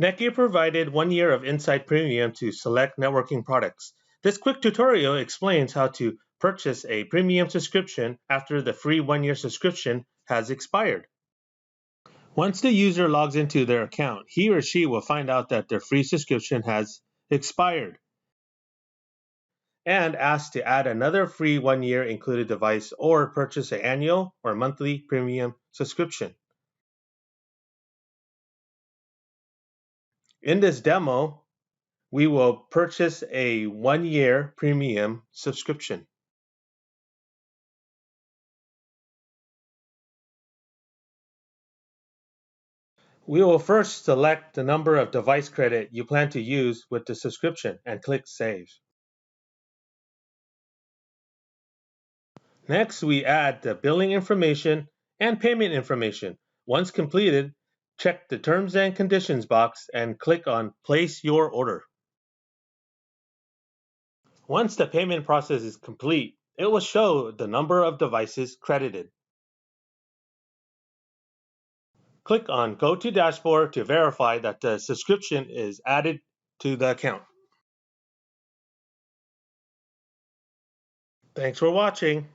NETGEAR provided 1 year of Insight Premium to select networking products. This quick tutorial explains how to purchase a premium subscription after the free 1 year subscription has expired. Once the user logs into their account, he or she will find out that their free subscription has expired and asked to add another free 1 year included device or purchase an annual or monthly premium subscription. In this demo, we will purchase a 1 year premium subscription. We will first select the number of device credit you plan to use with the subscription and click Save. Next, we add the billing information and payment information. Once completed, check the Terms and Conditions box and click on Place Your Order. Once the payment process is complete, it will show the number of devices credited. Click on Go to Dashboard to verify that the subscription is added to the account. Thanks for watching.